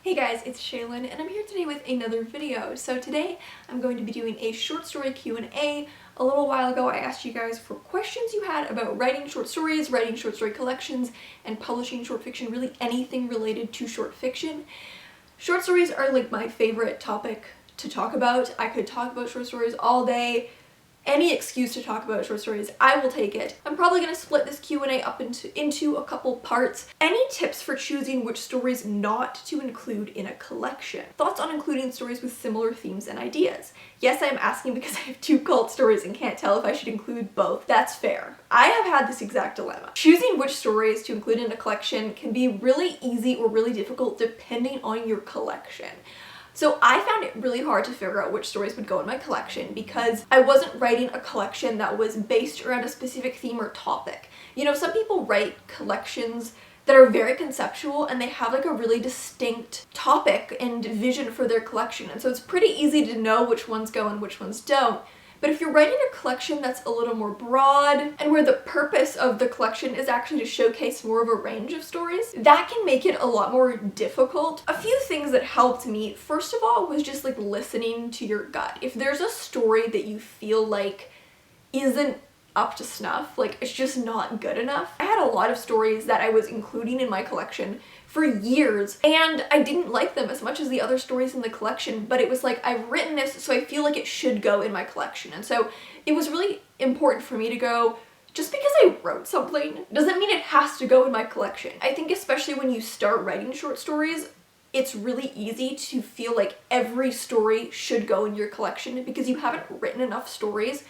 Hey guys, it's Shaylin and I'm here today with another video. So today I'm going to be doing a short story Q&A. A little while ago I asked you guys for questions you had about writing short stories, writing short story collections, and publishing short fiction, really anything related to short fiction. Short stories are like my favorite topic to talk about. I could talk about short stories all day. Any excuse to talk about short stories, I will take it. I'm probably going to split this Q&A up into a couple parts. Any tips for choosing which stories not to include in a collection? Thoughts on including stories with similar themes and ideas? Yes, I am asking because I have two cult stories and can't tell if I should include both. That's fair. I have had this exact dilemma. Choosing which stories to include in a collection can be really easy or really difficult depending on your collection. So I found it really hard to figure out which stories would go in my collection because I wasn't writing a collection that was based around a specific theme or topic. You know, some people write collections that are very conceptual and they have like a really distinct topic and vision for their collection, and so it's pretty easy to know which ones go and which ones don't. But if you're writing a collection that's a little more broad and where the purpose of the collection is actually to showcase more of a range of stories, that can make it a lot more difficult. A few things that helped me, first of all, was just like listening to your gut. If there's a story that you feel like isn't up to snuff, like it's just not good enough. I had a lot of stories that I was including in my collection for years and I didn't like them as much as the other stories in the collection, but it was like, I've written this so I feel like it should go in my collection. And so it was really important for me to go, just because I wrote something doesn't mean it has to go in my collection. I think especially when you start writing short stories, it's really easy to feel like every story should go in your collection because you haven't written enough stories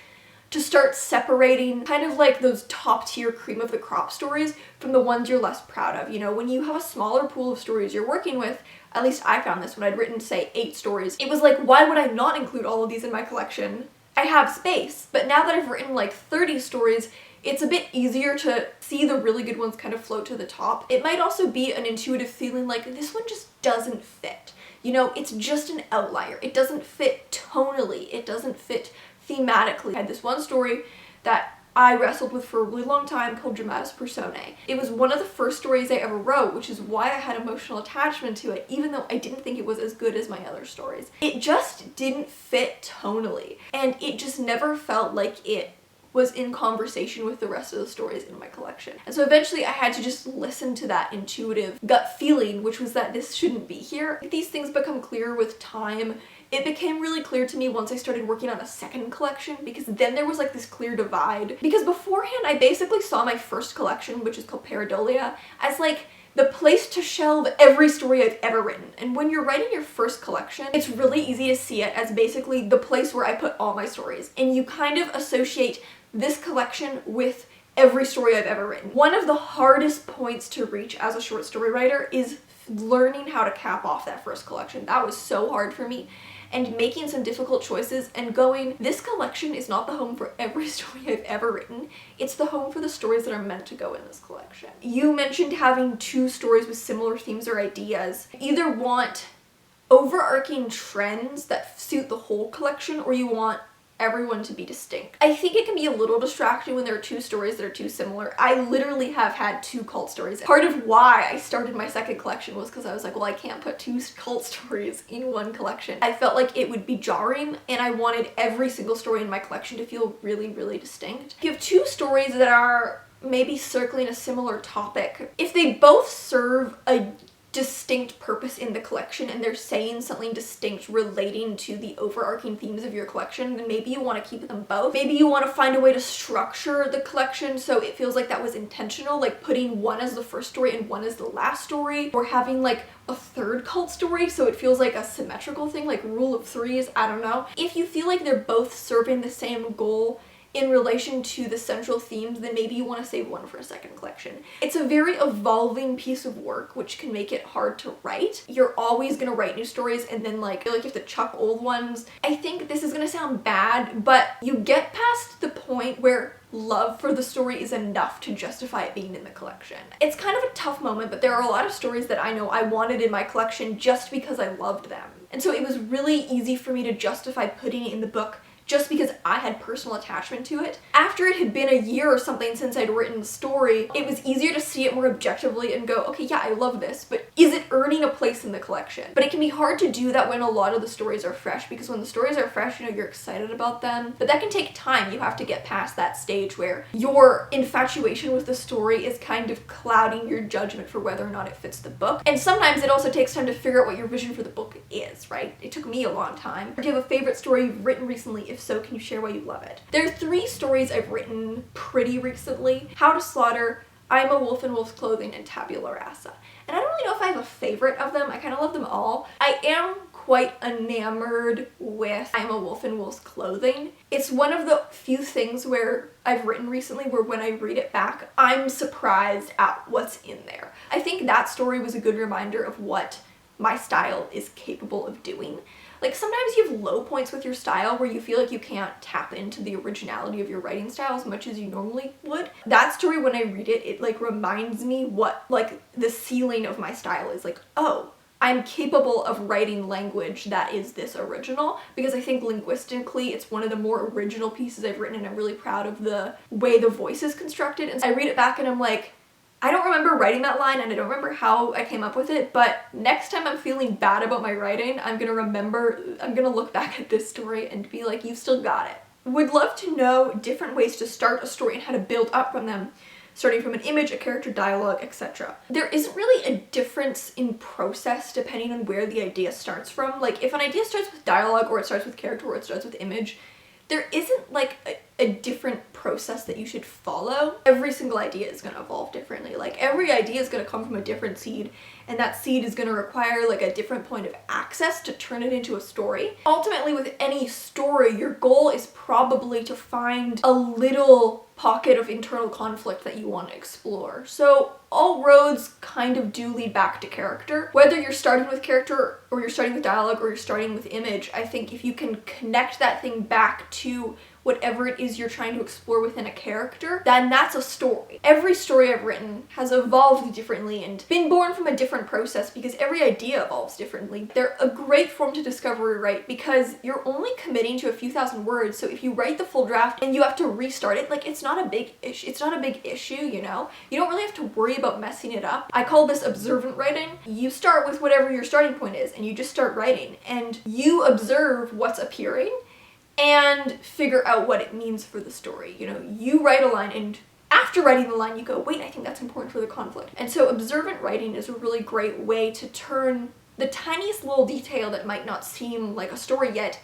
to start separating kind of like those top tier cream of the crop stories from the ones you're less proud of. You know, when you have a smaller pool of stories you're working with, at least I found this when I'd written, say, 8 stories, it was like, why would I not include all of these in my collection? I have space. But now that I've written like 30 stories, it's a bit easier to see the really good ones kind of float to the top. It might also be an intuitive feeling like this one just doesn't fit. You know, it's just an outlier. It doesn't fit tonally. It doesn't fit thematically. I had this one story that I wrestled with for a really long time called Dramatis Personae. It was one of the first stories I ever wrote, which is why I had emotional attachment to it, even though I didn't think it was as good as my other stories. It just didn't fit tonally, and it just never felt like it was in conversation with the rest of the stories in my collection. And so eventually I had to just listen to that intuitive gut feeling, which was that this shouldn't be here. These things become clear with time. It became really clear to me once I started working on a second collection, because then there was like this clear divide. Because beforehand I basically saw my first collection, which is called Pareidolia, as like the place to shelve every story I've ever written. And when you're writing your first collection, it's really easy to see it as basically the place where I put all my stories. And you kind of associate this collection with every story I've ever written. One of the hardest points to reach as a short story writer is learning how to cap off that first collection. That was so hard for me. And making some difficult choices and going, this collection is not the home for every story I've ever written. It's the home for the stories that are meant to go in this collection. You mentioned having 2 stories with similar themes or ideas. You either want overarching trends that suit the whole collection, or you want everyone to be distinct. I think it can be a little distracting when there are 2 stories that are too similar. I literally have had 2 cult stories. Part of why I started my second collection was because I was like, well, I can't put 2 cult stories in one collection. I felt like it would be jarring, and I wanted every single story in my collection to feel really, really distinct. If you have 2 stories that are maybe circling a similar topic, if they both serve a distinct purpose in the collection and they're saying something distinct relating to the overarching themes of your collection, then maybe you want to keep them both. Maybe you want to find a way to structure the collection so it feels like that was intentional, like putting one as the first story and one as the last story, or having like a third cult story so it feels like a symmetrical thing, like rule of 3s, I don't know. If you feel like they're both serving the same goal in relation to the central themes, then maybe you want to save one for a second collection. It's a very evolving piece of work, which can make it hard to write. You're always gonna write new stories and then like you have to chuck old ones. I think this is gonna sound bad, but you get past the point where love for the story is enough to justify it being in the collection. It's kind of a tough moment, but there are a lot of stories that I know I wanted in my collection just because I loved them. And so it was really easy for me to justify putting it in the book just because I had personal attachment to it. After it had been a year or something since I'd written the story, it was easier to see it more objectively and go, okay, yeah, I love this, but is it earning a place in the collection? But it can be hard to do that when a lot of the stories are fresh, because when the stories are fresh, you know, you're excited about them, but that can take time. You have to get past that stage where your infatuation with the story is kind of clouding your judgment for whether or not it fits the book. And sometimes it also takes time to figure out what your vision for the book is, right? It took me a long time. Do you have a favorite story you've written recently? If so, can you share why you love it? There are 3 stories I've written pretty recently: How to Slaughter, I'm a Wolf in Wolf's Clothing, and Tabula Rasa. And I don't really know if I have a favorite of them. I kind of love them all. I am quite enamored with I'm a Wolf in Wolf's Clothing. It's one of the few things where I've written recently where when I read it back, I'm surprised at what's in there. I think that story was a good reminder of what my style is capable of doing. Like, sometimes you have low points with your style where you feel like you can't tap into the originality of your writing style as much as you normally would. That story, when I read it, it like reminds me what like the ceiling of my style is. Like, oh, I'm capable of writing language that is this original, because I think linguistically it's one of the more original pieces I've written, and I'm really proud of the way the voice is constructed. And I read it back and I'm like, I don't remember writing that line and I don't remember how I came up with it, but next time I'm feeling bad about my writing, I'm gonna look back at this story and be like, you've still got it. Would love to know different ways to start a story and how to build up from them, starting from an image, a character, dialogue, etc. There isn't really a difference in process depending on where the idea starts from. Like, if an idea starts with dialogue, or it starts with character, or it starts with image, there isn't like a different process that you should follow. Every single idea is going to evolve differently. Like, every idea is going to come from a different seed, and that seed is going to require like a different point of access to turn it into a story. Ultimately, with any story, your goal is probably to find a little pocket of internal conflict that you want to explore. So all roads kind of do lead back to character. Whether you're starting with character, or you're starting with dialogue, or you're starting with image, I think if you can connect that thing back to whatever it is you're trying to explore within a character, then that's a story. Every story I've written has evolved differently and been born from a different process, because every idea evolves differently. They're a great form to discover and write because you're only committing to a few thousand words, so if you write the full draft and you have to restart it, like, it's not a big issue, you know? You don't really have to worry about messing it up. I call this observant writing. You start with whatever your starting point is and you just start writing, and you observe what's appearing and figure out what it means for the story. You know, you write a line, and after writing the line you go, wait, I think that's important for the conflict. And so observant writing is a really great way to turn the tiniest little detail that might not seem like a story yet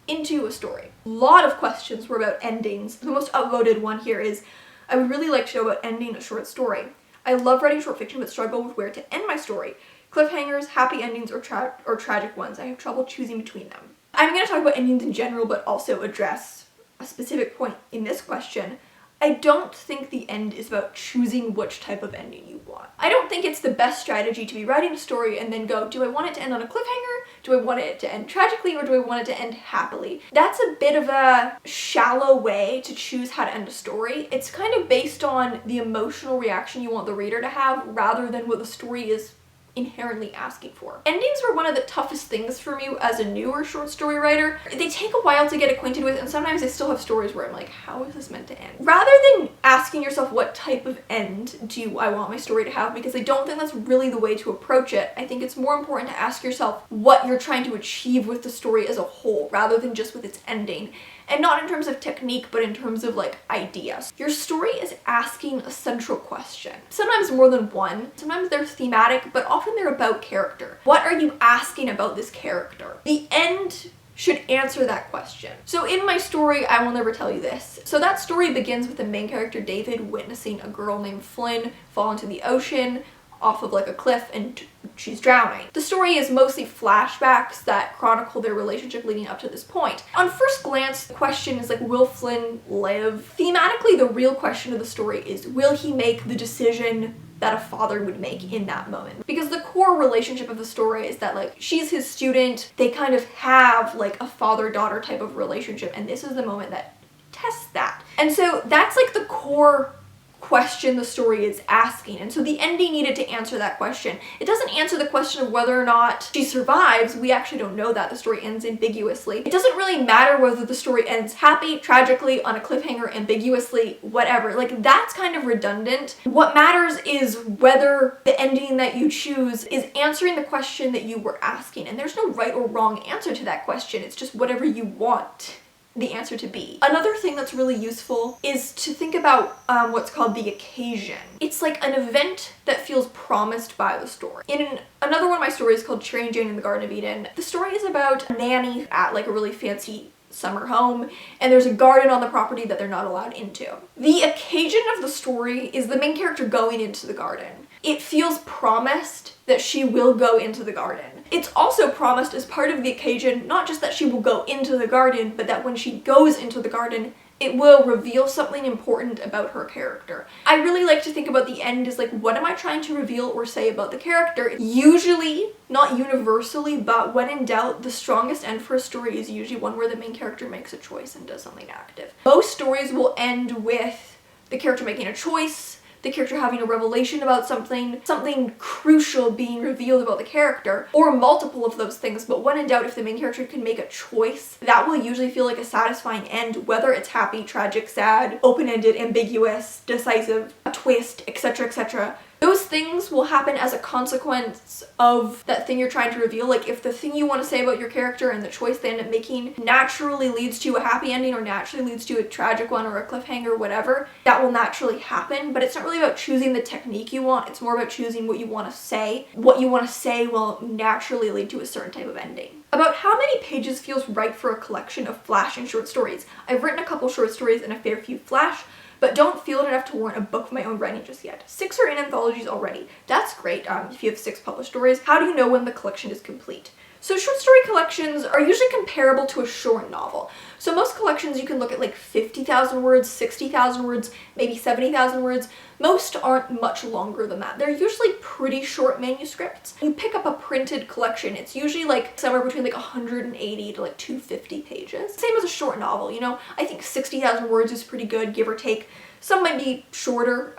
into a story. A lot of questions were about endings. The most upvoted one here is, I would really like to know about ending a short story. I love writing short fiction but struggle with where to end my story. Cliffhangers, happy endings, or tragic ones. I have trouble choosing between them. I'm going to talk about endings in general, but also address a specific point in this question. I don't think the end is about choosing which type of ending you want. I don't think it's the best strategy to be writing a story and then go, do I want it to end on a cliffhanger? Do I want it to end tragically, or do I want it to end happily? That's a bit of a shallow way to choose how to end a story. It's kind of based on the emotional reaction you want the reader to have rather than what the story is inherently asking for. Endings were one of the toughest things for me as a newer short story writer. They take a while to get acquainted with, and sometimes I still have stories where I'm like, how is this meant to end? Rather than asking yourself what type of end do I want my story to have, because I don't think that's really the way to approach it, I think it's more important to ask yourself what you're trying to achieve with the story as a whole, rather than just with its ending. And not in terms of technique, but in terms of like ideas. Your story is asking a central question. Sometimes more than one. Sometimes they're thematic, but often they're about character. What are you asking about this character? The end should answer that question. So in my story, I Will Never Tell You This. So that story begins with the main character David witnessing a girl named Flynn fall into the ocean off of like a cliff, and she's drowning. The story is mostly flashbacks that chronicle their relationship leading up to this point. On first glance, the question is like, will Flynn live? Thematically, the real question of the story is, will he make the decision that a father would make in that moment? Because the core relationship of the story is that like, she's his student, they kind of have like a father-daughter type of relationship, and this is the moment that tests that. And so that's like the core question the story is asking. And so the ending needed to answer that question. It doesn't answer the question of whether or not she survives. We actually don't know that. The story ends ambiguously. It doesn't really matter whether the story ends happy, tragically, on a cliffhanger, ambiguously, whatever. Like, that's kind of redundant. What matters is whether the ending that you choose is answering the question that you were asking. And there's no right or wrong answer to that question. It's just whatever you want the answer to be. Another thing that's really useful is to think about what's called the occasion. It's like an event that feels promised by the story. In another one of my stories called Cherry and Jane in the Garden of Eden, the story is about a nanny at like a really fancy summer home, and there's a garden on the property that they're not allowed into. The occasion of the story is the main character going into the garden. It feels promised that she will go into the garden. It's also promised as part of the occasion, not just that she will go into the garden, but that when she goes into the garden, it will reveal something important about her character. I really like to think about the end as like, what am I trying to reveal or say about the character? Usually, not universally, but when in doubt, the strongest end for a story is usually one where the main character makes a choice and does something active. Most stories will end with the character making a choice, the character having a revelation about something crucial being revealed about the character, or multiple of those things. But when in doubt, if the main character can make a choice, that will usually feel like a satisfying end, whether it's happy, tragic, sad, open-ended, ambiguous, decisive, a twist, etc., etc. Those things will happen as a consequence of that thing you're trying to reveal. Like, if the thing you want to say about your character and the choice they end up making naturally leads to a happy ending or naturally leads to a tragic one or a cliffhanger or whatever, that will naturally happen. But it's not really about choosing the technique you want, it's more about choosing what you want to say. What you want to say will naturally lead to a certain type of ending. About how many pages feels right for a collection of flash and short stories. I've written a couple short stories and a fair few flash, but don't feel it enough to warrant a book of my own writing just yet. 6 are in anthologies already. That's great if you have 6 published stories. How do you know when the collection is complete? So short story collections are usually comparable to a short novel. So most collections you can look at like 50,000 words, 60,000 words, maybe 70,000 words. Most aren't much longer than that. They're usually pretty short manuscripts. You pick up a printed collection, it's usually like somewhere between like 180 to like 250 pages. Same as a short novel, you know? I think 60,000 words is pretty good, give or take. Some might be shorter,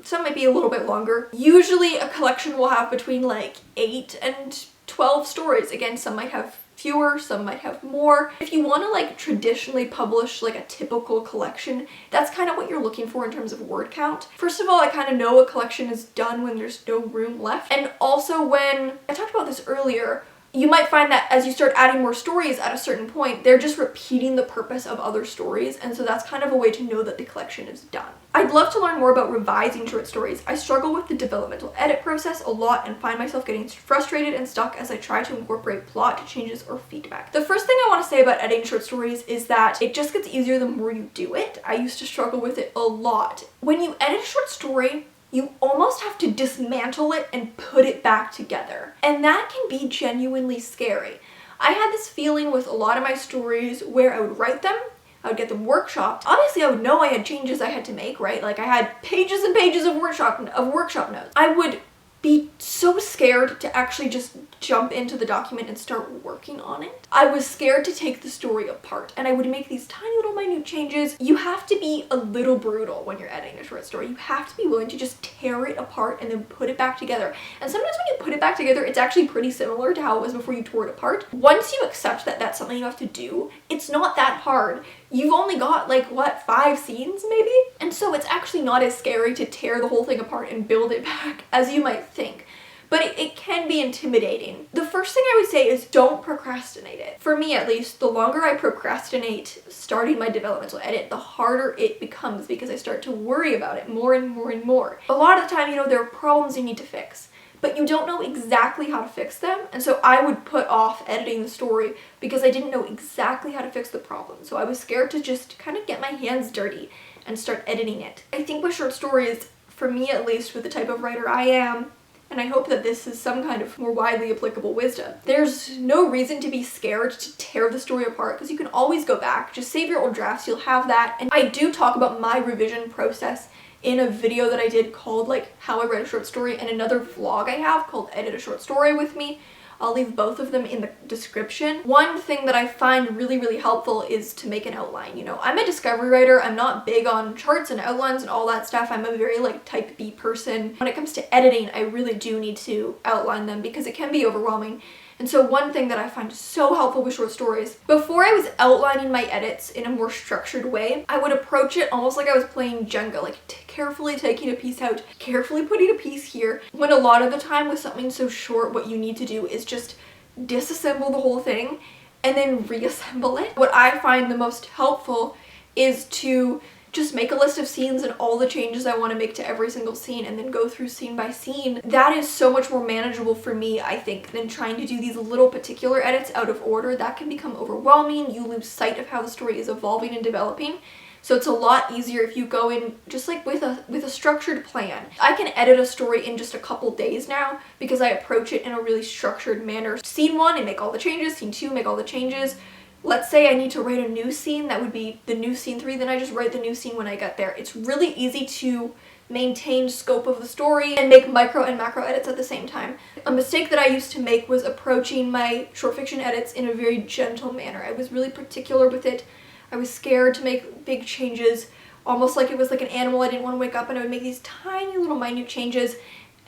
some might be a little bit longer. Usually a collection will have between like 8 and 12 stories. Again, some might have fewer, some might have more. If you want to like traditionally publish like a typical collection, that's kind of what you're looking for in terms of word count. First of all, I kind of know a collection is done when there's no room left. And also when, I talked about this earlier, you might find that as you start adding more stories at a certain point, they're just repeating the purpose of other stories, and so that's kind of a way to know that the collection is done. I'd love to learn more about revising short stories. I struggle with the developmental edit process a lot and find myself getting frustrated and stuck as I try to incorporate plot changes or feedback. The first thing I want to say about editing short stories is that it just gets easier the more you do it. I used to struggle with it a lot. When you edit a short story, you almost have to dismantle it and put it back together. And that can be genuinely scary. I had this feeling with a lot of my stories where I would write them, I would get them workshopped. Obviously I would know I had changes I had to make, right? Like I had pages and pages of workshop notes. I would be so scared to actually just jump into the document and start working on it. I was scared to take the story apart, and I would make these tiny little minute changes. You have to be a little brutal when you're editing a short story. You have to be willing to just tear it apart and then put it back together. And sometimes when you put it back together, it's actually pretty similar to how it was before you tore it apart. Once you accept that that's something you have to do, it's not that hard. You've only got like, what, 5 scenes maybe? And so it's actually not as scary to tear the whole thing apart and build it back as you might think. But it can be intimidating. The first thing I would say is don't procrastinate it. For me at least, the longer I procrastinate starting my developmental edit, the harder it becomes because I start to worry about it more and more and more. A lot of the time, you know, there are problems you need to fix, but you don't know exactly how to fix them. And so I would put off editing the story because I didn't know exactly how to fix the problem. So I was scared to just kind of get my hands dirty and start editing it. I think with short stories, for me at least, with the type of writer I am, and I hope that this is some kind of more widely applicable wisdom, there's no reason to be scared to tear the story apart because you can always go back. Just save your old drafts, you'll have that. And I do talk about my revision process in a video that I did called like How I Write a Short Story, and another vlog I have called Edit a Short Story with Me. I'll leave both of them in the description. One thing that I find really helpful is to make an outline. You know, I'm a discovery writer. I'm not big on charts and outlines and all that stuff. I'm a very like type B person. When it comes to editing, I really do need to outline them because it can be overwhelming. And so one thing that I find so helpful with short stories, before I was outlining my edits in a more structured way, I would approach it almost like I was playing Jenga, like carefully taking a piece out, carefully putting a piece here, when a lot of the time with something so short, what you need to do is just disassemble the whole thing and then reassemble it. What I find the most helpful is to just make a list of scenes and all the changes I want to make to every single scene and then go through scene by scene. That is so much more manageable for me, I think, than trying to do these little particular edits out of order. That can become overwhelming. You lose sight of how the story is evolving and developing. So it's a lot easier if you go in just like with a structured plan. I can edit a story in just a couple days now because I approach it in a really structured manner. Scene 1 and make all the changes, scene 2 make all the changes. Let's say I need to write a new scene, that would be the new scene 3, then I just write the new scene when I get there. It's really easy to maintain scope of the story and make micro and macro edits at the same time. A mistake that I used to make was approaching my short fiction edits in a very gentle manner. I was really particular with it. I was scared to make big changes, almost like it was like an animal. I didn't want to wake up and I would make these tiny little minute changes,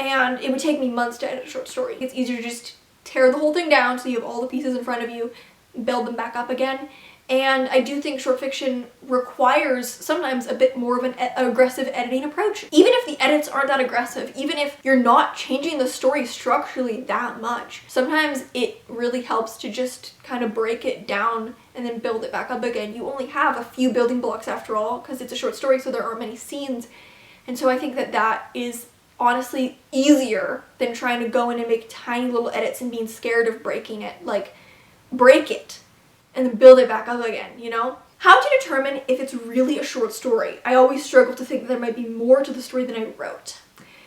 and it would take me months to edit a short story. It's easier to just tear the whole thing down so you have all the pieces in front of you, build them back up again. And I do think short fiction requires sometimes a bit more of an aggressive editing approach. Even if the edits aren't that aggressive, even if you're not changing the story structurally that much, sometimes it really helps to just kind of break it down and then build it back up again. You only have a few building blocks after all, because it's a short story, so there aren't many scenes. And so I think that that is honestly easier than trying to go in and make tiny little edits and being scared of breaking it. Like, break it and then build it back up again, you know? How to determine if it's really a short story. I always struggle to think that there might be more to the story than I wrote.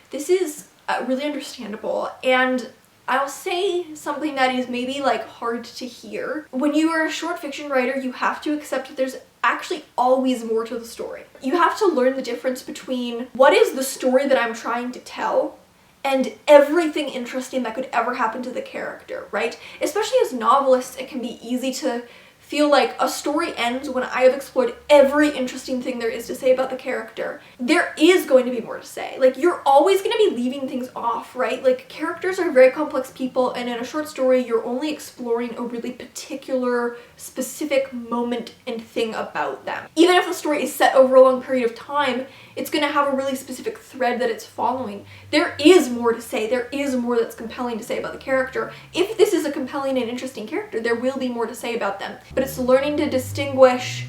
This is really understandable, and I'll say something that is maybe like hard to hear. When you are a short fiction writer, you have to accept that there's actually always more to the story. You have to learn the difference between what is the story that I'm trying to tell and everything interesting that could ever happen to the character, right? Especially as novelists, it can be easy to feel like a story ends when I have explored every interesting thing there is to say about the character. There is going to be more to say. Like, you're always going to be leaving things off, right? Like, characters are very complex people, and in a short story, you're only exploring a really particular, specific moment and thing about them. Even if the story is set over a long period of time, it's going to have a really specific thread that it's following. There is more to say. There is more that's compelling to say about the character. If this is a compelling and interesting character, there will be more to say about them. But it's learning to distinguish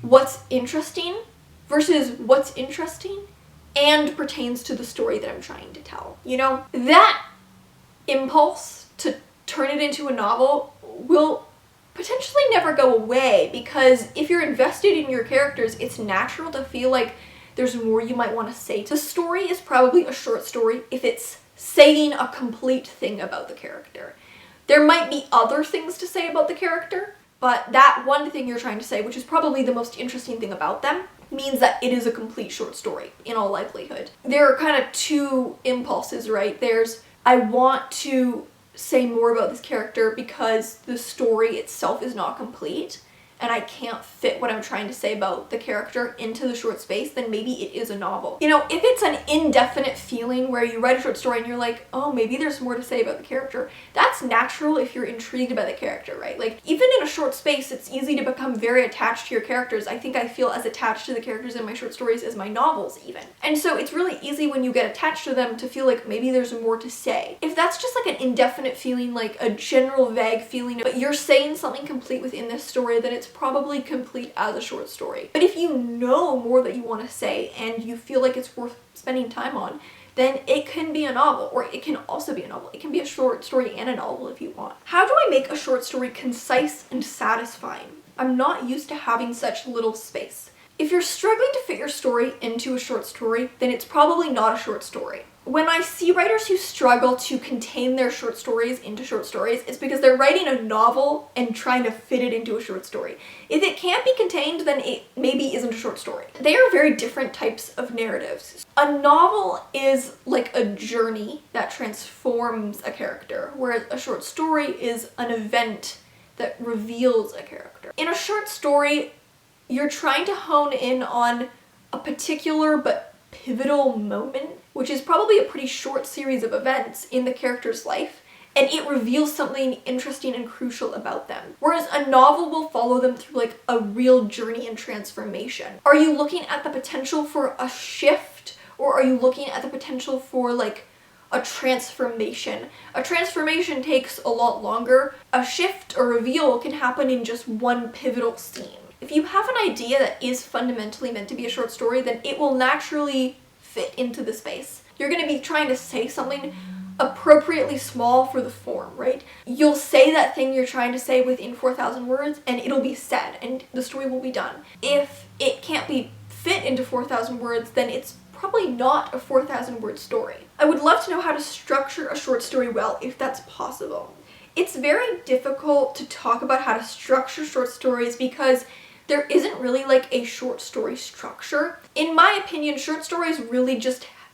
what's interesting versus what's interesting and pertains to the story that I'm trying to tell. You know, that impulse to turn it into a novel will potentially never go away, because if you're invested in your characters, it's natural to feel like there's more you might want to say. The story is probably a short story if it's saying a complete thing about the character. There might be other things to say about the character, but that one thing you're trying to say, which is probably the most interesting thing about them, means that it is a complete short story, in all likelihood. There are kind of two impulses, right? There's, I want to say more about this character because the story itself is not complete, and I can't fit what I'm trying to say about the character into the short space, then maybe it is a novel. You know, if it's an indefinite feeling where you write a short story and you're like, oh, maybe there's more to say about the character, that's natural if you're intrigued by the character, right? Like, even in a short space, it's easy to become very attached to your characters. I think I feel as attached to the characters in my short stories as my novels even. And so it's really easy when you get attached to them to feel like maybe there's more to say. If that's just like an indefinite feeling, like a general vague feeling, but you're saying something complete within this story, then it's probably complete as a short story. But if you know more that you want to say and you feel like it's worth spending time on, then it can be a novel, or it can also be a novel. It can be a short story and a novel if you want. How do I make a short story concise and satisfying? I'm not used to having such little space. If you're struggling to fit your story into a short story, then it's probably not a short story. When I see writers who struggle to contain their short stories into short stories, it's because they're writing a novel and trying to fit it into a short story. If it can't be contained, then it maybe isn't a short story. They are very different types of narratives. A novel is like a journey that transforms a character, whereas a short story is an event that reveals a character. In a short story, you're trying to hone in on a particular but pivotal moment, which is probably a pretty short series of events in the character's life, and it reveals something interesting and crucial about them. Whereas a novel will follow them through like a real journey and transformation. Are you looking at the potential for a shift, or are you looking at the potential for like a transformation? A transformation takes a lot longer. A shift or reveal can happen in just one pivotal scene. If you have an idea that is fundamentally meant to be a short story, then it will naturally fit into the space. You're going to be trying to say something appropriately small for the form, right? You'll say that thing you're trying to say within 4,000 words and it'll be said and the story will be done. If it can't be fit into 4,000 words, then it's probably not a 4,000 word story. I would love to know how to structure a short story well if that's possible. It's very difficult to talk about how to structure short stories because there isn't really like a short story structure. In my opinion, short stories really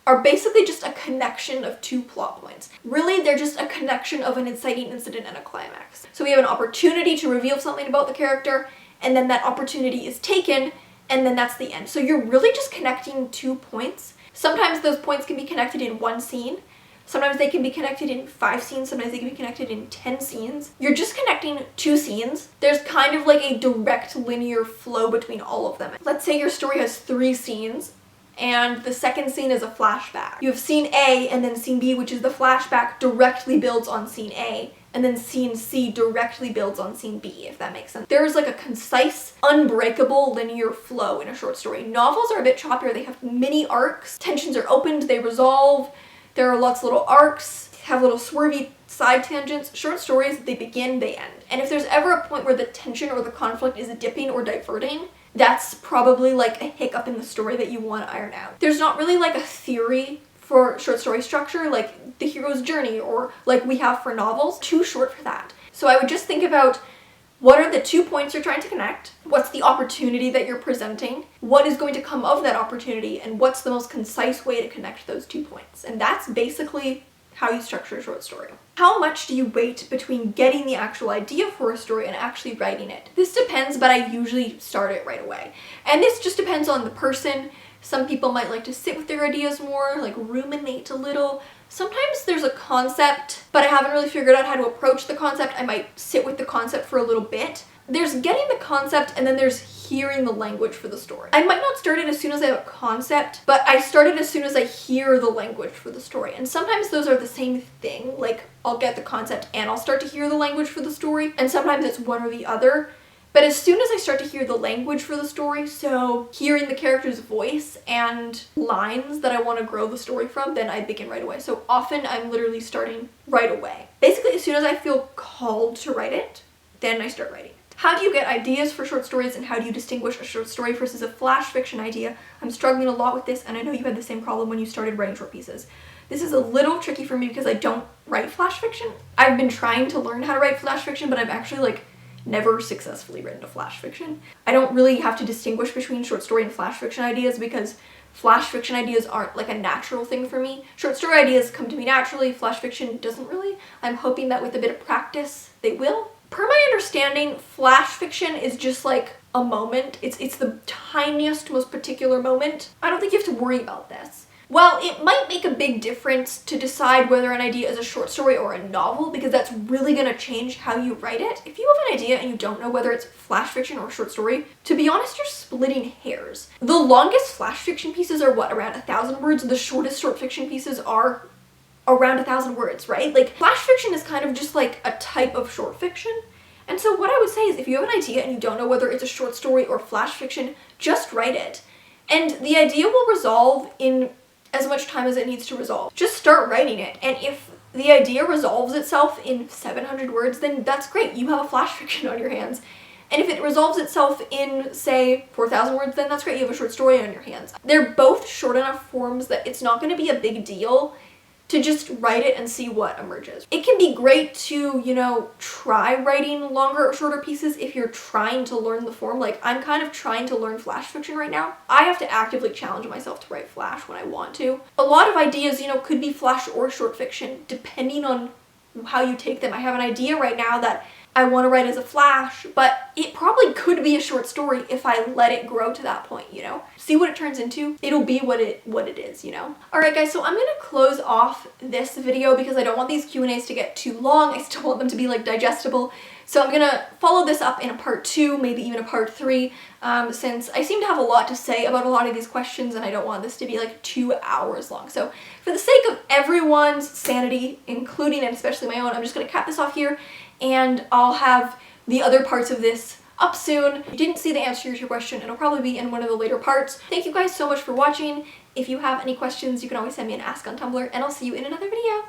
are basically just a connection of two plot points. Really, they're just a connection of an inciting incident and a climax. So we have an opportunity to reveal something about the character, and then that opportunity is taken, and then that's the end. So you're really just connecting 2 points. Sometimes those points can be connected in one scene. Sometimes they can be connected in 5 scenes, sometimes they can be connected in 10 scenes. You're just connecting 2 scenes. There's kind of like a direct linear flow between all of them. Let's say your story has 3 scenes, and the second scene is a flashback. You have scene A and then scene B, which is the flashback directly builds on scene A, and then scene C directly builds on scene B, if that makes sense. There is like a concise, unbreakable linear flow in a short story. Novels are a bit choppier. They have mini arcs. Tensions are opened, they resolve. There are lots of little arcs, have little swervy side tangents. Short stories, they begin, they end. And if there's ever a point where the tension or the conflict is dipping or diverting, that's probably like a hiccup in the story that you want to iron out. There's not really like a theory for short story structure, like the hero's journey or like we have for novels. Too short for that. So I would just think about what are the 2 points you're trying to connect? What's the opportunity that you're presenting? What is going to come of that opportunity? And what's the most concise way to connect those 2 points? And that's basically how you structure a short story. How much do you wait between getting the actual idea for a story and actually writing it? This depends, but I usually start it right away. And this just depends on the person. Some people might like to sit with their ideas more, like ruminate a little. Sometimes there's a concept, but I haven't really figured out how to approach the concept. I might sit with the concept for a little bit. There's getting the concept and then there's hearing the language for the story. I might not start it as soon as I have a concept, but I start it as soon as I hear the language for the story. And sometimes those are the same thing. Like I'll get the concept and I'll start to hear the language for the story. And sometimes it's one or the other. But as soon as I start to hear the language for the story, so hearing the character's voice and lines that I want to grow the story from, then I begin right away. So often I'm literally starting right away. Basically, as soon as I feel called to write it, then I start writing. How do you get ideas for short stories and how do you distinguish a short story versus a flash fiction idea? I'm struggling a lot with this and I know you had the same problem when you started writing short pieces. This is a little tricky for me because I don't write flash fiction. I've been trying to learn how to write flash fiction, but I've actually never successfully written a flash fiction. I don't really have to distinguish between short story and flash fiction ideas because flash fiction ideas aren't like a natural thing for me. Short story ideas come to me naturally, flash fiction doesn't really. I'm hoping that with a bit of practice, they will. Per my understanding, flash fiction is just like a moment. It's the tiniest, most particular moment. I don't think you have to worry about this. Well, it might make a big difference to decide whether an idea is a short story or a novel because that's really going to change how you write it. If you have an idea and you don't know whether it's flash fiction or short story, to be honest, you're splitting hairs. The longest flash fiction pieces are what, around 1,000 words? The shortest short fiction pieces are around 1,000 words, right? Like flash fiction is kind of just like a type of short fiction. And so what I would say is if you have an idea and you don't know whether it's a short story or flash fiction, just write it. And the idea will resolve in as much time as it needs to resolve. Just start writing it. And if the idea resolves itself in 700 words, then that's great. You have a flash fiction on your hands. And if it resolves itself in, say, 4,000 words, then that's great. You have a short story on your hands. They're both short enough forms that it's not going to be a big deal to just write it and see what emerges. It can be great to, you know, try writing longer or shorter pieces if you're trying to learn the form. Like, I'm kind of trying to learn flash fiction right now. I have to actively challenge myself to write flash when I want to. A lot of ideas, you know, could be flash or short fiction depending on how you take them. I have an idea right now that I want to write as a flash, but it probably could be a short story if I let it grow to that point, you know? See what it turns into. It'll be what it is, you know? Alright guys, so I'm gonna close off this video because I don't want these Q&As to get too long. I still want them to be like digestible. So I'm gonna follow this up in a part 2, maybe even a part 3, since I seem to have a lot to say about a lot of these questions and I don't want this to be like 2 hours long. So for the sake of everyone's sanity, including and especially my own, I'm just gonna cap this off here, and I'll have the other parts of this up soon. If you didn't see the answer to your question, it'll probably be in one of the later parts. Thank you guys so much for watching. If you have any questions, you can always send me an ask on Tumblr, and I'll see you in another video.